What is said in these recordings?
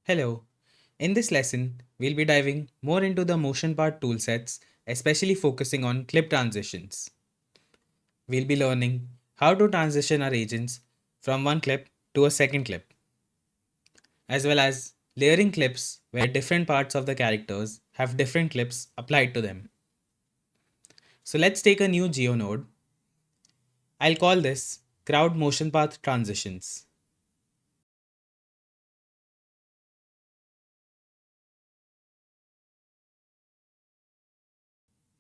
Hello. In this lesson, we'll be diving more into the motion part toolsets, especially focusing on clip transitions. We'll be learning how to transition our agents from one clip to a second clip, as well as layering clips where different parts of the characters have different clips applied to them. So let's take a new geo node. I'll call this crowd motion path transitions.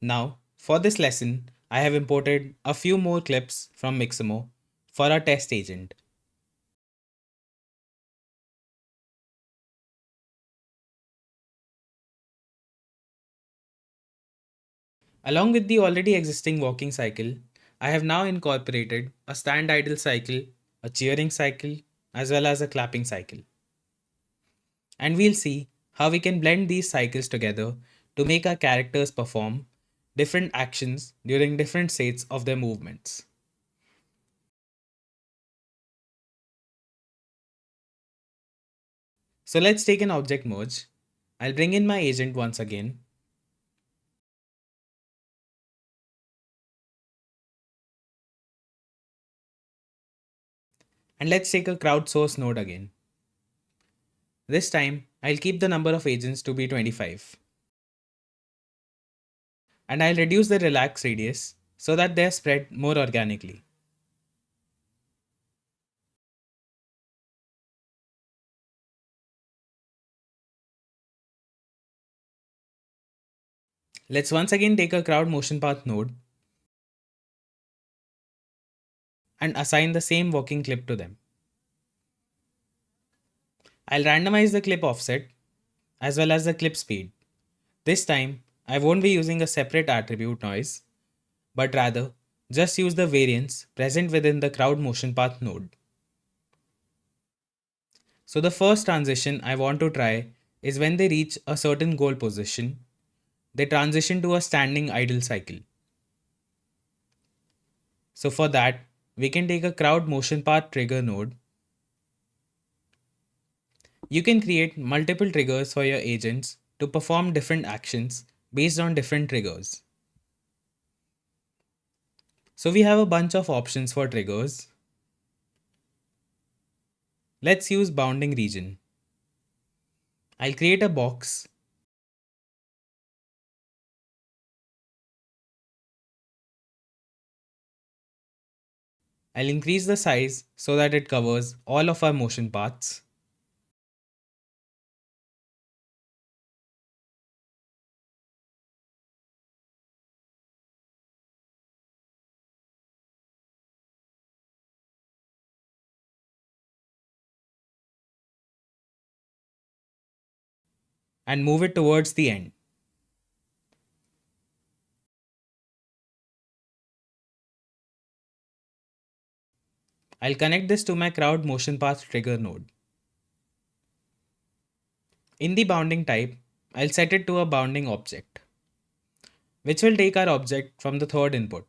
Now, for this lesson, I have imported a few more clips from Mixamo for our test agent. Along with the already existing walking cycle, I have now incorporated a stand idle cycle, a cheering cycle, as well as a clapping cycle. And we'll see how we can blend these cycles together to make our characters perform different actions during different states of their movements. So let's take an object merge. I'll bring in my agent once again. And let's take a crowdsource node again. This time, I'll keep the number of agents to be 25. And I'll reduce the relax radius so that they're spread more organically. Let's once again take a crowd motion path node and assign the same walking clip to them. I'll randomize the clip offset as well as the clip speed. This time, I won't be using a separate attribute noise, but rather just use the variance present within the crowd motion path node. So the first transition I want to try is when they reach a certain goal position, they transition to a standing idle cycle. So for that, we can take a crowd motion path trigger node. You can create multiple triggers for your agents to perform different actions based on different triggers. So we have a bunch of options for triggers. Let's use bounding region. I'll create a box. I'll increase the size so that it covers all of our motion paths. And move it towards the end. I'll connect this to my crowd motion path trigger node. In the bounding type, I'll set it to a bounding object, which will take our object from the third input.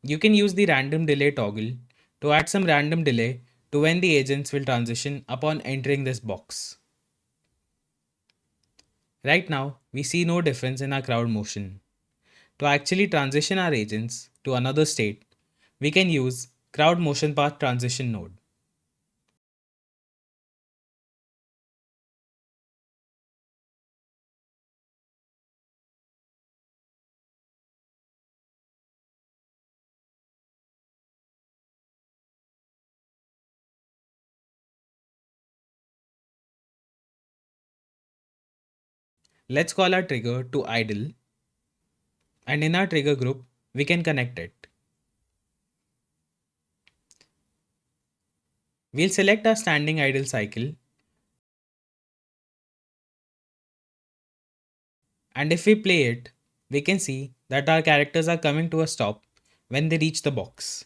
You can use the random delay toggle to add some random delay to when the agents will transition upon entering this box. Right now, we see no difference in our crowd motion. To actually transition our agents to another state, we can use crowd motion path transition node. Let's call our trigger to idle, and in our trigger group, we can connect it. We'll select our standing idle cycle, and if we play it, we can see that our characters are coming to a stop when they reach the box.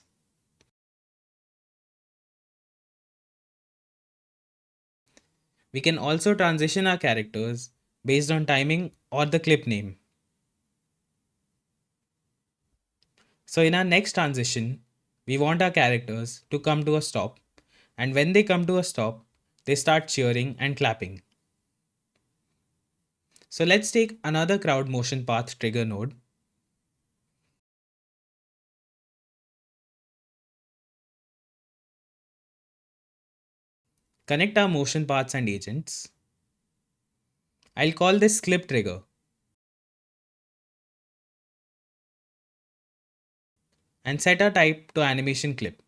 We can also transition our characters based on timing or the clip name. So in our next transition, we want our characters to come to a stop, and when they come to a stop, they start cheering and clapping. So let's take another crowd motion path trigger node. Connect our motion paths and agents. I'll call this clip trigger and set our type to animation clip.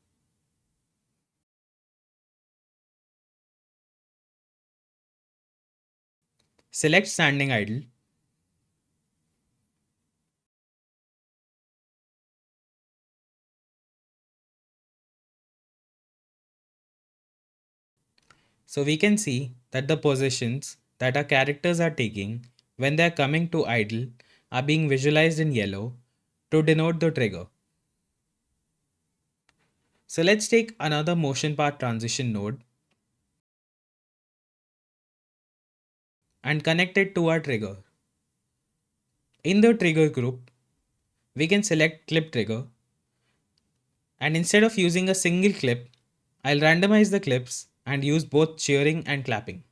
Select standing idle. So we can see that the positions that our characters are taking when they are coming to idle are being visualized in yellow to denote the trigger. So let's take another motion path transition node and connect it to our trigger. In the trigger group, we can select clip trigger, and instead of using a single clip, I'll randomize the clips and use both cheering and clapping.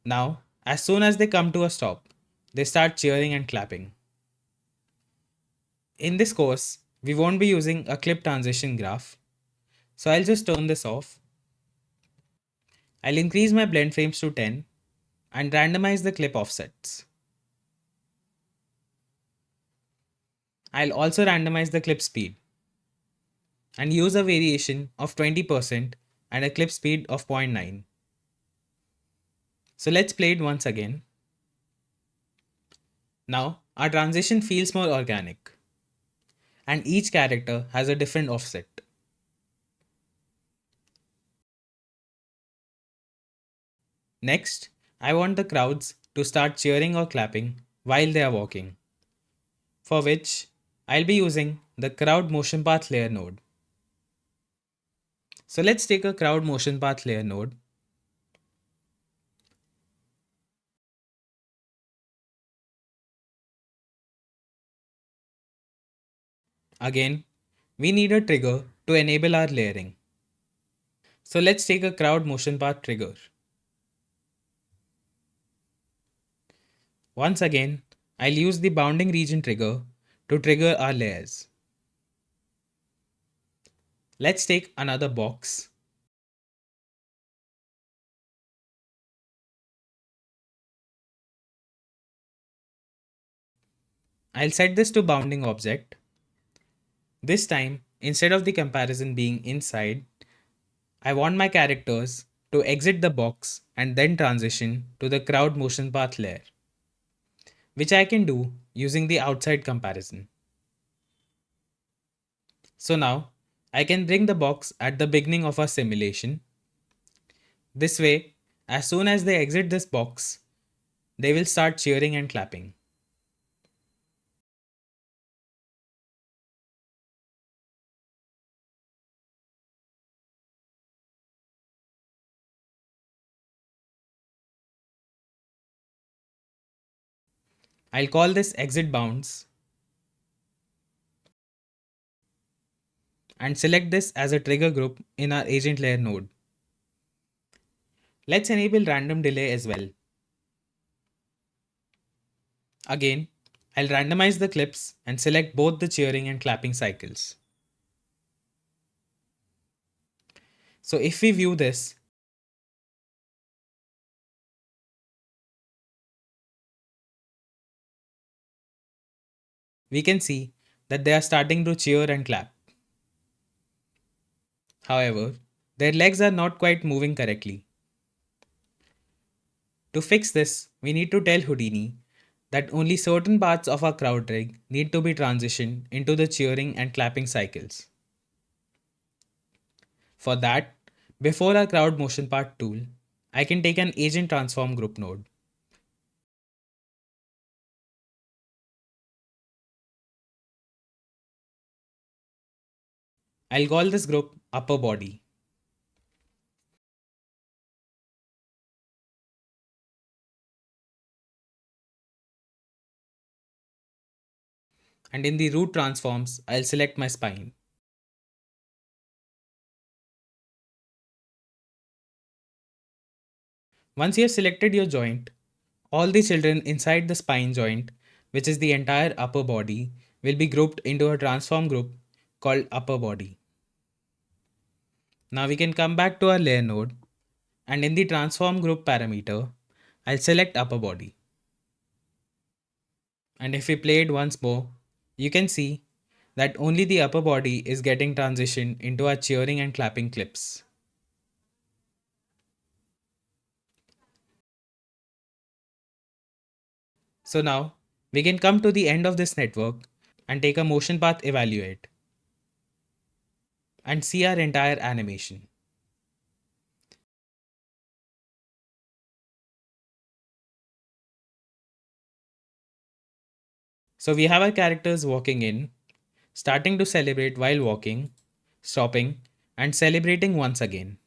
Now, as soon as they come to a stop, they start cheering and clapping. In this course, we won't be using a clip transition graph, so I'll just turn this off. I'll increase my blend frames to 10 and randomize the clip offsets. I'll also randomize the clip speed and use a variation of 20% and a clip speed of 0.9. So let's play it once again. Now, our transition feels more organic, and each character has a different offset. Next, I want the crowds to start cheering or clapping while they are walking, for which I'll be using the crowd motion path layer node. So let's take a crowd motion path layer node. Again, we need a trigger to enable our layering. So let's take a crowd motion path trigger. Once again, I'll use the bounding region trigger to trigger our layers. Let's take another box. I'll set this to bounding object. This time, instead of the comparison being inside, I want my characters to exit the box and then transition to the crowd motion path layer, which I can do using the outside comparison. So now I can bring the box at the beginning of our simulation. This way, as soon as they exit this box, they will start cheering and clapping. I'll call this exit bounds and select this as a trigger group in our agent layer node. Let's enable random delay as well. Again, I'll randomize the clips and select both the cheering and clapping cycles. So if we view this, we can see that they are starting to cheer and clap. However, their legs are not quite moving correctly. To fix this, we need to tell Houdini that only certain parts of our crowd rig need to be transitioned into the cheering and clapping cycles. For that, before our crowd motion part tool, I can take an agent transform group node. I'll call this group upper body. and in the root transforms, I'll select my spine. Once you have selected your joint, all the children inside the spine joint, which is the entire upper body, will be grouped into a transform group called upper body. Now we can come back to our layer node, and in the transform group parameter, I'll select upper body. And if we play it once more, you can see that only the upper body is getting transitioned into our cheering and clapping clips. So now we can come to the end of this network and take a motion path evaluate and see our entire animation. So we have our characters walking in, starting to celebrate while walking, stopping, and celebrating once again.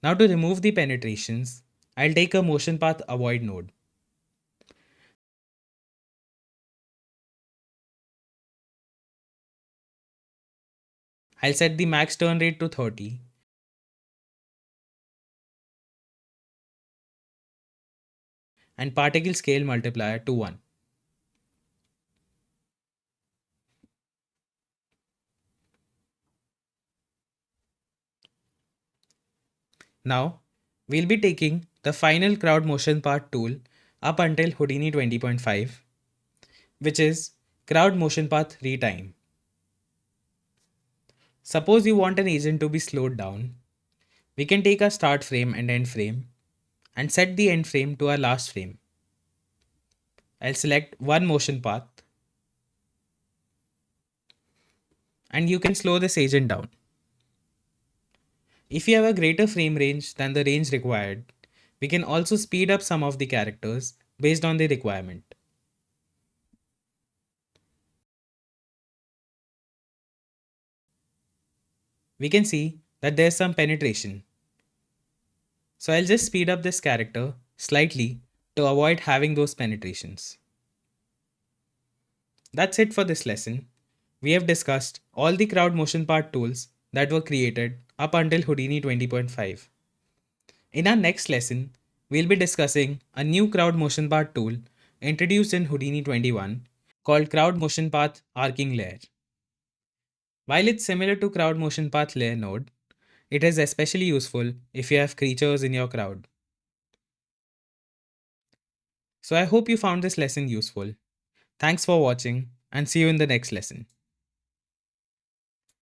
Now to remove the penetrations, I'll take a motion path avoid node. I'll set the max turn rate to 30 and particle scale multiplier to 1. Now, we'll be taking the final crowd motion path tool up until Houdini 20.5, which is crowd motion path retime. Suppose you want an agent to be slowed down, we can take a start frame and end frame and set the end frame to our last frame. I'll select one motion path and you can slow this agent down. If you have a greater frame range than the range required, we can also speed up some of the characters based on the requirement. We can see that there's some penetration. So I'll just speed up this character slightly to avoid having those penetrations. That's it for this lesson. We have discussed all the crowd motion part tools that were created up until Houdini 20.5. In our next lesson, we'll be discussing a new crowd motion path tool introduced in Houdini 21 called Crowd Motion Path Arcing Layer. While it's similar to Crowd Motion Path Layer node, it is especially useful if you have creatures in your crowd. So I hope you found this lesson useful. Thanks for watching and see you in the next lesson.